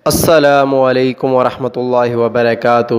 السلام علیکم ورحمۃ اللہ وبرکاتہ۔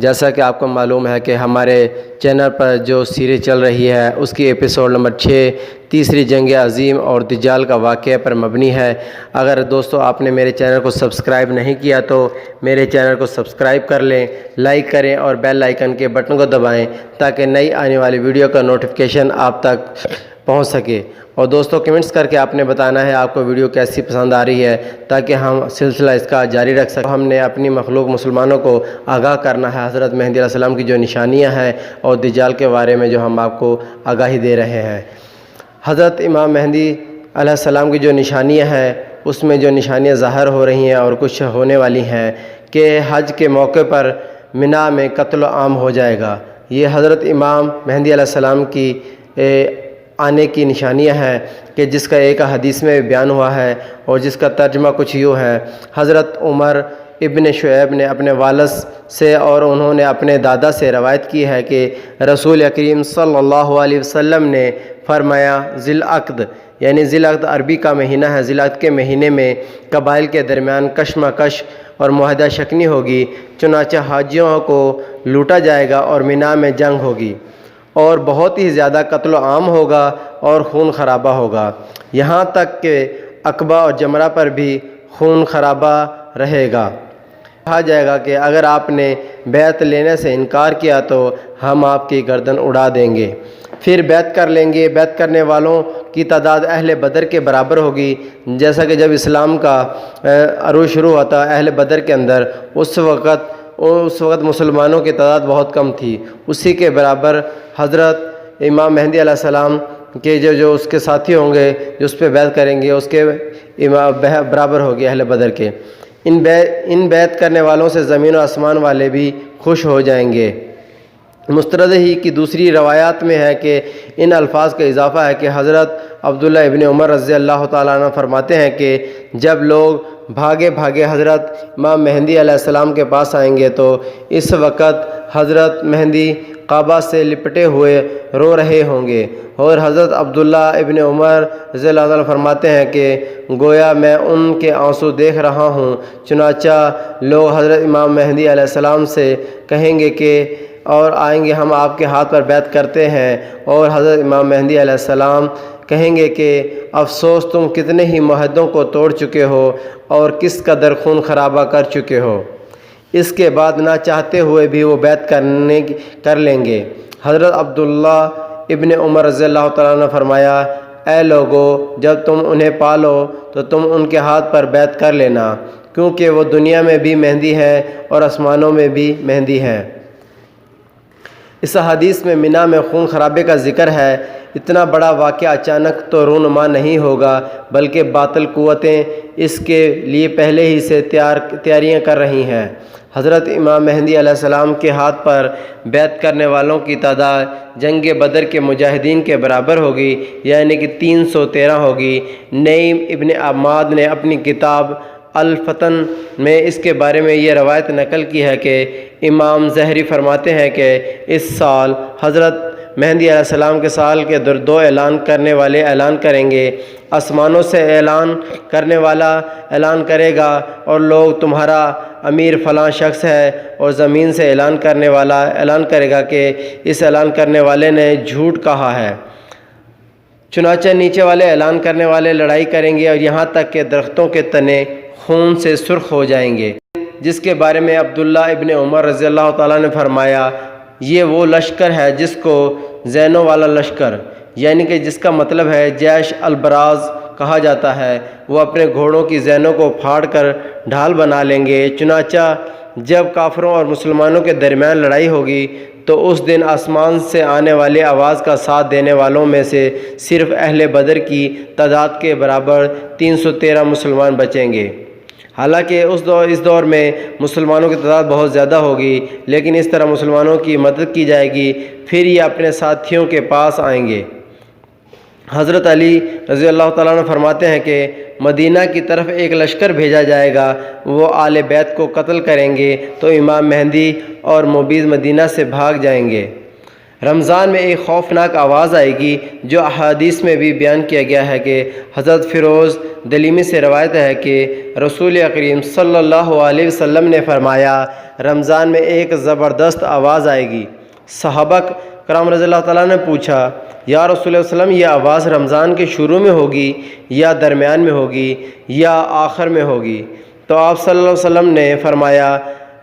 جیسا کہ آپ کو معلوم ہے کہ ہمارے چینل پر جو سیریز چل رہی ہے اس کی ایپیسوڈ نمبر 6 تیسری جنگ عظیم اور دجال کا واقعہ پر مبنی ہے۔ اگر دوستو آپ نے میرے چینل کو سبسکرائب نہیں کیا تو میرے چینل کو سبسکرائب کر لیں، لائک کریں اور بیل آئیکن کے بٹن کو دبائیں تاکہ نئی آنے والی ویڈیو کا نوٹیفیکیشن آپ تک پہنچ سکے۔ اور دوستو کمنٹس کر کے آپ نے بتانا ہے آپ کو ویڈیو کیسی پسند آ رہی ہے تاکہ ہم سلسلہ اس کا جاری رکھ سکیں۔ ہم نے اپنی مخلوق مسلمانوں کو آگاہ کرنا ہے حضرت مہدی علیہ السلام کی جو نشانیاں ہیں اور دجال کے بارے میں جو ہم آپ کو آگاہی دے رہے ہیں۔ حضرت امام مہدی علیہ السلام کی جو نشانیاں ہیں اس میں جو نشانیاں ظاہر ہو رہی ہیں اور کچھ ہونے والی ہیں کہ حج کے موقع پر منا میں قتل عام ہو جائے گا۔ یہ حضرت امام مہدی علیہ السلام کی آنے کی نشانیاں ہیں کہ جس کا ایک حدیث میں بیان ہوا ہے اور جس کا ترجمہ کچھ یوں ہے۔ حضرت عمر ابن شعیب نے اپنے والد سے اور انہوں نے اپنے دادا سے روایت کی ہے کہ رسول کریم صلی اللہ علیہ وسلم نے فرمایا ذی العقد، یعنی ذی العقد عربی کا مہینہ ہے، ذی العقد کے مہینے میں قبائل کے درمیان کشمکش اور معاہدہ شکنی ہوگی، چنانچہ حاجیوں کو لوٹا جائے گا اور مینا میں جنگ ہوگی اور بہت ہی زیادہ قتل عام ہوگا اور خون خرابہ ہوگا، یہاں تک کہ عقبہ اور جمرہ پر بھی خون خرابہ رہے گا۔ کہا جائے گا کہ اگر آپ نے بیعت لینے سے انکار کیا تو ہم آپ کی گردن اڑا دیں گے، پھر بیعت کر لیں گے۔ بیعت کرنے والوں کی تعداد اہل بدر کے برابر ہوگی، جیسا کہ جب اسلام کا عروج شروع ہوا تھا اہل بدر کے اندر اس وقت مسلمانوں کی تعداد بہت کم تھی، اسی کے برابر حضرت امام مہدی علیہ السلام کے جو اس کے ساتھی ہوں گے جو اس پہ بیعت کریں گے اس کے برابر ہوگی اہل بدر کے۔ ان بیعت کرنے والوں سے زمین و آسمان والے بھی خوش ہو جائیں گے۔ مسترد ہی کی دوسری روایات میں ہے کہ ان الفاظ کا اضافہ ہے کہ حضرت عبداللہ ابن عمر رضی اللہ تعالیٰ عنہ فرماتے ہیں کہ جب لوگ بھاگے بھاگے حضرت امام مہدی علیہ السلام کے پاس آئیں گے تو اس وقت حضرت مہدی کعبہ سے لپٹے ہوئے رو رہے ہوں گے، اور حضرت عبداللہ ابن عمر رضی اللہ عنہ فرماتے ہیں کہ گویا میں ان کے آنسو دیکھ رہا ہوں۔ چنانچہ لوگ حضرت امام مہدی علیہ السلام سے کہیں گے کہ اور آئیں گے ہم آپ کے ہاتھ پر بیعت کرتے ہیں، اور حضرت امام مہدی علیہ السلام کہیں گے کہ افسوس تم کتنے ہی معاہدوں کو توڑ چکے ہو اور کس قدر خون خرابہ کر چکے ہو۔ اس کے بعد نہ چاہتے ہوئے بھی وہ بیعت کر لیں گے۔ حضرت عبداللہ ابن عمر رضی اللہ تعالیٰ نے فرمایا اے لوگو جب تم انہیں پالو تو تم ان کے ہاتھ پر بیعت کر لینا، کیونکہ وہ دنیا میں بھی مہدی ہیں اور آسمانوں میں بھی مہدی ہیں۔ اس حدیث میں مینا میں خون خرابے کا ذکر ہے۔ اتنا بڑا واقعہ اچانک تو رونما نہیں ہوگا، بلکہ باطل قوتیں اس کے لیے پہلے ہی سے تیاریاں کر رہی ہیں۔ حضرت امام مہدی علیہ السلام کے ہاتھ پر بیعت کرنے والوں کی تعداد جنگ بدر کے مجاہدین کے برابر ہوگی، یعنی کہ 313 ہوگی۔ نعیم ابن عماد نے اپنی کتاب الفتن میں اس کے بارے میں یہ روایت نقل کی ہے کہ امام زہری فرماتے ہیں کہ اس سال حضرت مہدی علیہ السلام کے سال کے دو اعلان کرنے والے اعلان کریں گے، آسمانوں سے اعلان کرنے والا اعلان کرے گا اور لوگ تمہارا امیر فلاں شخص ہے، اور زمین سے اعلان کرنے والا اعلان کرے گا کہ اس اعلان کرنے والے نے جھوٹ کہا ہے۔ چنانچہ نیچے والے اعلان کرنے والے لڑائی کریں گے اور یہاں تک کہ درختوں کے تنے خون سے سرخ ہو جائیں گے، جس کے بارے میں عبداللہ ابن عمر رضی اللہ تعالیٰ نے فرمایا یہ وہ لشکر ہے جس کو زینوں والا لشکر، یعنی کہ جس کا مطلب ہے جیش البراز کہا جاتا ہے، وہ اپنے گھوڑوں کی زینوں کو پھاڑ کر ڈھال بنا لیں گے۔ چنانچہ جب کافروں اور مسلمانوں کے درمیان لڑائی ہوگی تو اس دن آسمان سے آنے والی آواز کا ساتھ دینے والوں میں سے صرف اہل بدر کی تعداد کے برابر 313 مسلمان بچیں گے۔ حالانکہ اس دور میں مسلمانوں کی تعداد بہت زیادہ ہوگی، لیکن اس طرح مسلمانوں کی مدد کی جائے گی، پھر یہ اپنے ساتھیوں کے پاس آئیں گے۔ حضرت علی رضی اللہ تعالیٰ عنہ فرماتے ہیں کہ مدینہ کی طرف ایک لشکر بھیجا جائے گا، وہ آل بیت کو قتل کریں گے تو امام مہدی اور مبید مدینہ سے بھاگ جائیں گے۔ رمضان میں ایک خوفناک آواز آئے گی، جو احادیث میں بھی بیان کیا گیا ہے کہ حضرت فیروز دلیمی سے روایت ہے کہ رسول اکریم صلی اللہ علیہ وسلم نے فرمایا، رمضان میں ایک زبردست آواز آئے گی۔ صحابہ کرام رضی اللہ تعالیٰ نے پوچھا، یا رسول اللہ علیہ وسلم، یہ آواز رمضان کے شروع میں ہوگی یا درمیان میں ہوگی یا آخر میں ہوگی؟ تو آپ صلی اللہ علیہ وسلم نے فرمایا،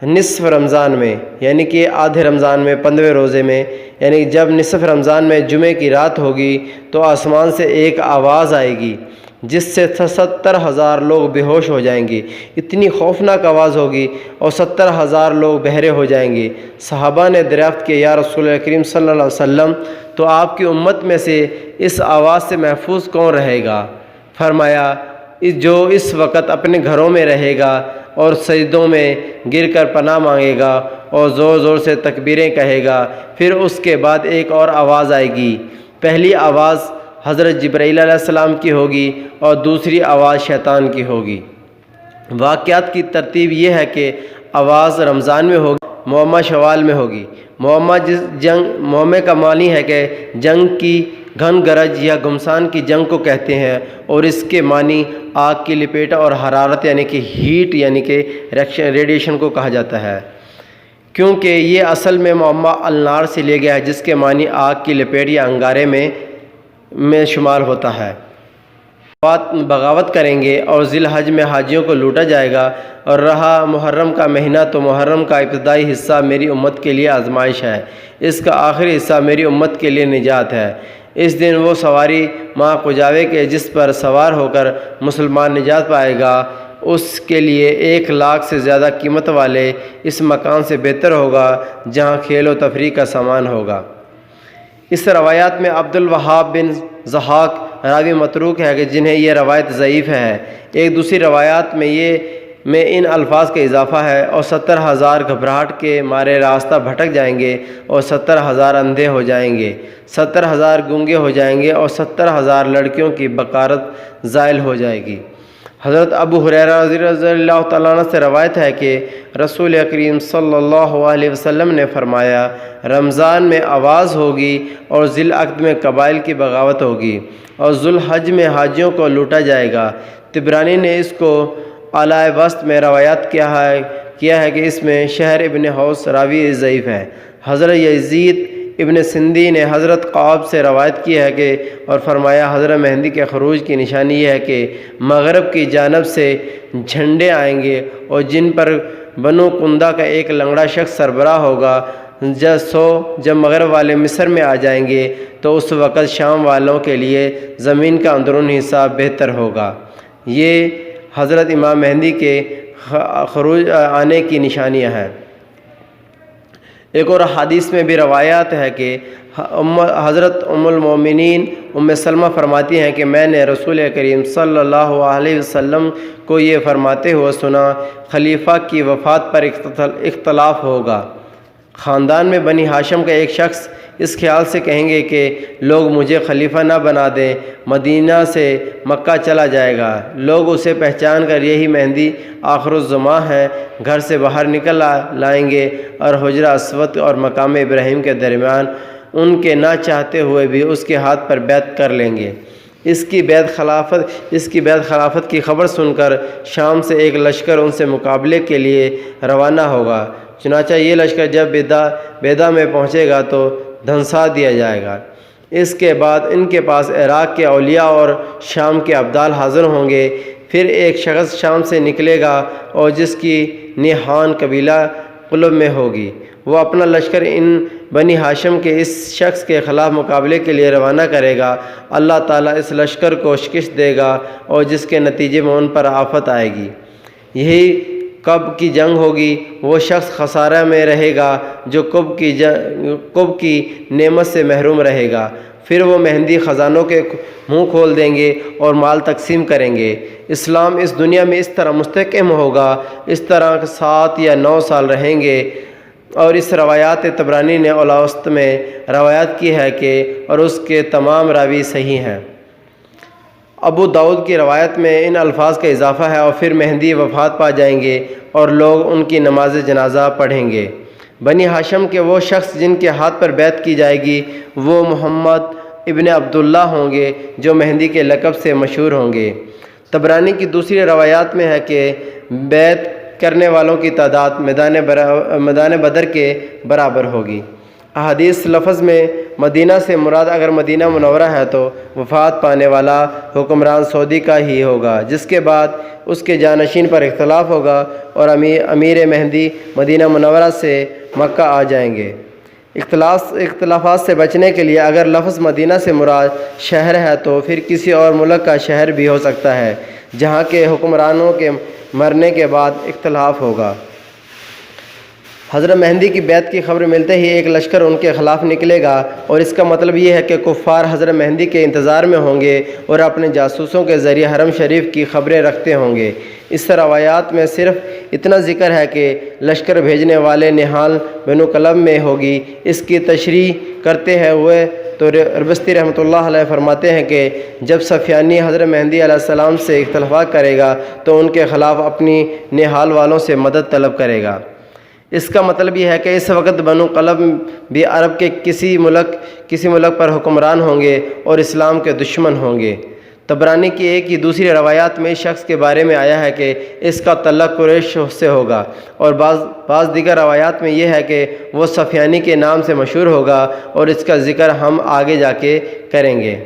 نصف رمضان میں، یعنی کہ آدھے رمضان میں، 15ویں روزے میں، یعنی جب نصف رمضان میں جمعے کی رات ہوگی تو آسمان سے ایک آواز آئے گی جس سے 70,000 لوگ بے ہوش ہو جائیں گے۔ اتنی خوفناک آواز ہوگی اور 70,000 لوگ بہرے ہو جائیں گے۔ صحابہ نے دریافت کیا، یا رسول کریم صلی اللہ علیہ وسلم، تو آپ کی امت میں سے اس آواز سے محفوظ کون رہے گا؟ فرمایا، جو اس وقت اپنے گھروں میں رہے گا اور سجدوں میں گر کر پناہ مانگے گا اور زور زور سے تکبیریں کہے گا۔ پھر اس کے بعد ایک اور آواز آئے گی، پہلی آواز حضرت جبرائیل علیہ السلام کی ہوگی اور دوسری آواز شیطان کی ہوگی۔ واقعات کی ترتیب یہ ہے کہ آواز رمضان میں ہوگی، معمہ شوال میں ہوگی۔ معمہ کا معنی ہے کہ جنگ کی گھن گرج یا گمسان کی جنگ کو کہتے ہیں، اور اس کے معنی آگ کی لپیٹ اور حرارت یعنی کہ ہیٹ یعنی کہ ریڈیشن کو کہا جاتا ہے، کیونکہ یہ اصل میں معمہ النار سے لیا گیا ہے، جس کے معنی آگ کی لپیٹ یا انگارے میں شمار ہوتا ہے۔ بغاوت کریں گے اور ذی الحج میں حاجیوں کو لوٹا جائے گا، اور رہا محرم کا مہینہ تو محرم کا ابتدائی حصہ میری امت کے لیے آزمائش ہے، اس کا آخری حصہ میری امت کے لیے نجات ہے۔ اس دن وہ سواری ماں قجاوے کے جس پر سوار ہو کر مسلمان نجات پائے گا، اس کے لیے 1,00,000 سے زیادہ قیمت والے اس مکان سے بہتر ہوگا جہاں کھیل و تفریح کا سامان ہوگا۔ اس روایات میں عبد الوہاب بن ضحاک راوی متروک ہے کہ جنہیں یہ روایت ضعیف ہے۔ ایک دوسری روایات میں ان الفاظ کا اضافہ ہے، اور 70,000 گھبراہٹ کے مارے راستہ بھٹک جائیں گے، اور 70,000 اندھے ہو جائیں گے، 70,000 گونگے ہو جائیں گے، اور 70,000 لڑکیوں کی بکارت زائل ہو جائے گی۔ حضرت ابو ہریرہ رضی اللہ تعالیٰ عنہ سے روایت ہے کہ رسول کریم صلی اللہ علیہ وسلم نے فرمایا، رمضان میں آواز ہوگی اور ذی العقد میں قبائل کی بغاوت ہوگی، اور ذو الحج میں حاجیوں کو لوٹا جائے گا۔ طبرانی نے اس کو اعلیٰ وسط میں روایت کیا ہے کہ اس میں شہر ابن حوس راوی ضعیف ہے۔ حضرت یزید ابن سندی نے حضرت قعب سے روایت کی ہے کہ اور فرمایا، حضرت مہدی کے خروج کی نشانی یہ ہے کہ مغرب کی جانب سے جھنڈے آئیں گے، اور جن پر بنو کندا کا ایک لنگڑا شخص سربراہ ہوگا۔ جب مغرب والے مصر میں آ جائیں گے تو اس وقت شام والوں کے لیے زمین کا اندرون حصہ بہتر ہوگا۔ یہ حضرت امام مہدی کے خروج آنے کی نشانیاں ہیں۔ ایک اور حدیث میں بھی روایات ہے کہ حضرت ام المومنین ام سلمہ فرماتی ہیں کہ میں نے رسول کریم صلی اللہ علیہ وسلم کو یہ فرماتے ہوئے سنا، خلیفہ کی وفات پر اختلاف ہوگا۔ خاندان میں بنی ہاشم کا ایک شخص اس خیال سے کہیں گے کہ لوگ مجھے خلیفہ نہ بنا دیں، مدینہ سے مکہ چلا جائے گا۔ لوگ اسے پہچان کر یہی مہدی آخر الزماں ہے گھر سے باہر نکل لائیں گے، اور حجرہ اسود اور مقام ابراہیم کے درمیان ان کے نہ چاہتے ہوئے بھی اس کے ہاتھ پر بیعت کر لیں گے۔ اس کی بیعت خلافت کی خبر سن کر شام سے ایک لشکر ان سے مقابلے کے لیے روانہ ہوگا۔ چنانچہ یہ لشکر جب بیدا میں پہنچے گا تو دھنسا دیا جائے گا۔ اس کے بعد ان کے پاس عراق کے اولیاء اور شام کے ابدال حاضر ہوں گے۔ پھر ایک شخص شام سے نکلے گا اور جس کی نیحان قبیلہ قلب میں ہوگی، وہ اپنا لشکر ان بنی ہاشم کے اس شخص کے خلاف مقابلے کے لیے روانہ کرے گا۔ اللہ تعالیٰ اس لشکر کو شکست دے گا اور جس کے نتیجے میں ان پر آفت آئے گی۔ یہی کب کی جنگ ہوگی۔ وہ شخص خسارہ میں رہے گا جو کب کی نعمت سے محروم رہے گا۔ پھر وہ مہدی خزانوں کے منہ کھول دیں گے اور مال تقسیم کریں گے۔ اسلام اس دنیا میں اس طرح مستحکم ہوگا، اس طرح 7 یا 9 سال رہیں گے۔ اور اس روایات طبرانی نے الاوسط میں روایت کی ہے کہ اور اس کے تمام راوی صحیح ہیں۔ ابو داؤد کی روایت میں ان الفاظ کا اضافہ ہے، اور پھر مہدی وفات پا جائیں گے اور لوگ ان کی نماز جنازہ پڑھیں گے۔ بنی ہاشم کے وہ شخص جن کے ہاتھ پر بیعت کی جائے گی وہ محمد ابن عبداللہ ہوں گے جو مہدی کے لقب سے مشہور ہوں گے۔ طبرانی کی دوسری روایات میں ہے کہ بیعت کرنے والوں کی تعداد میدان بدر کے برابر ہوگی۔ احادیث لفظ میں مدینہ سے مراد اگر مدینہ منورہ ہے تو وفات پانے والا حکمران سعودی کا ہی ہوگا، جس کے بعد اس کے جانشین پر اختلاف ہوگا اور امیر مہدی مدینہ منورہ سے مکہ آ جائیں گے۔ اختلافات سے بچنے کے لیے اگر لفظ مدینہ سے مراد شہر ہے تو پھر کسی اور ملک کا شہر بھی ہو سکتا ہے جہاں کے حکمرانوں کے مرنے کے بعد اختلاف ہوگا۔ حضرت مہدی کی بیعت کی خبر ملتے ہی ایک لشکر ان کے خلاف نکلے گا اور اس کا مطلب یہ ہے کہ کفار حضرت مہدی کے انتظار میں ہوں گے اور اپنے جاسوسوں کے ذریعے حرم شریف کی خبریں رکھتے ہوں گے۔ اس روایات میں صرف اتنا ذکر ہے کہ لشکر بھیجنے والے نہال بنو کلب میں ہوگی۔ اس کی تشریح کرتے ہوئے تو ربستی رحمۃ اللہ علیہ فرماتے ہیں کہ جب سفیانی حضرت مہدی علیہ السلام سے اختلافات کرے گا تو ان کے خلاف اپنی نہال والوں سے مدد طلب کرے گا۔ اس کا مطلب یہ ہے کہ اس وقت بنو قلب بھی عرب کے کسی ملک پر حکمران ہوں گے اور اسلام کے دشمن ہوں گے۔ طبرانی کی ایک ہی دوسری روایات میں اس شخص کے بارے میں آیا ہے کہ اس کا تعلق قریش سے ہوگا، اور بعض دیگر روایات میں یہ ہے کہ وہ سفیانی کے نام سے مشہور ہوگا، اور اس کا ذکر ہم آگے جا کے کریں گے۔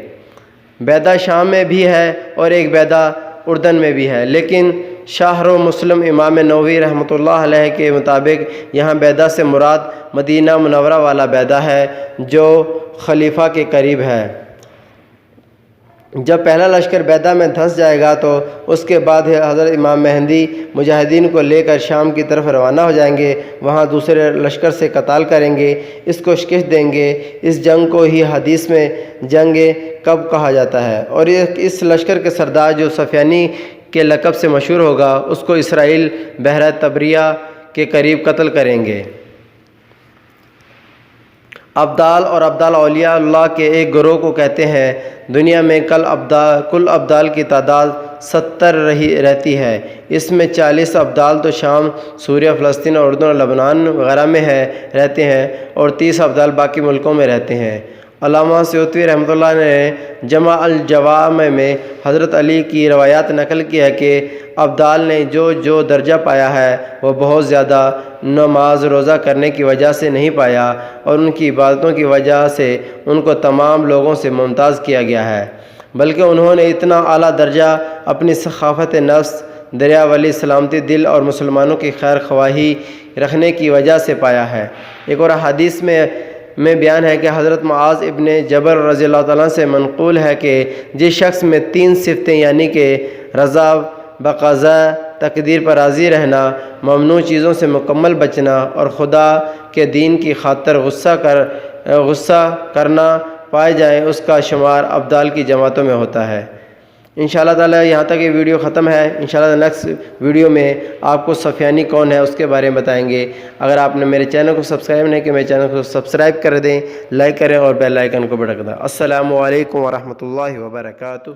بیدہ شام میں بھی ہے اور ایک بیدہ اردن میں بھی ہے، لیکن شاہر و مسلم امام نووی رحمۃ اللہ علیہ کے مطابق یہاں بیدہ سے مراد مدینہ منورہ والا بیدہ ہے جو خلیفہ کے قریب ہے۔ جب پہلا لشکر بیدہ میں دھنس جائے گا تو اس کے بعد حضرت امام مہدی مجاہدین کو لے کر شام کی طرف روانہ ہو جائیں گے، وہاں دوسرے لشکر سے قتال کریں گے، اس کو شکست دیں گے۔ اس جنگ کو ہی حدیث میں جنگ کب کہا جاتا ہے، اور اس لشکر کے سردار جو سفیانی کے لقب سے مشہور ہوگا اس کو اسرائیل بحیرہ طبریہ کے قریب قتل کریں گے۔ ابدال اور ابدال اولیاء اللہ کے ایک گروہ کو کہتے ہیں۔ دنیا میں کل ابدال کی تعداد 70 رہتی ہے، اس میں 40 ابدال تو شام، سوریہ، فلسطین، اردن اور لبنان وغیرہ میں رہتے ہیں، اور 30 ابدال باقی ملکوں میں رہتے ہیں۔ علامہ سیوطی رحمۃ اللہ نے جمع الجوامع میں حضرت علی کی روایات نقل کی ہے کہ ابدال نے جو درجہ پایا ہے وہ بہت زیادہ نماز روزہ کرنے کی وجہ سے نہیں پایا، اور ان کی عبادتوں کی وجہ سے ان کو تمام لوگوں سے ممتاز کیا گیا ہے، بلکہ انہوں نے اتنا اعلیٰ درجہ اپنی سخاوت نفس، دریا والی سلامتی دل اور مسلمانوں کی خیر خواہی رکھنے کی وجہ سے پایا ہے۔ ایک اور حدیث میں بیان ہے کہ حضرت معاذ ابن جبل رضی اللہ تعالیٰ سے منقول ہے کہ جس شخص میں 3 صفتیں یعنی کہ رضا بقضاء، تقدیر پر راضی رہنا، ممنوع چیزوں سے مکمل بچنا اور خدا کے دین کی خاطر غصہ کرنا پائے جائیں، اس کا شمار ابدال کی جماعتوں میں ہوتا ہے۔ انشاءاللہ تعالیٰ یہاں تک یہ ویڈیو ختم ہے۔ انشاءاللہ نیکسٹ ویڈیو میں آپ کو سفیانی کون ہے اس کے بارے میں بتائیں گے۔ اگر آپ نے میرے چینل کو سبسکرائب نہیں کیا، میرے چینل کو سبسکرائب کر دیں، لائک کریں اور بیل آئیکن کو بٹن دیں۔ السلام علیکم ورحمۃ اللہ وبرکاتہ۔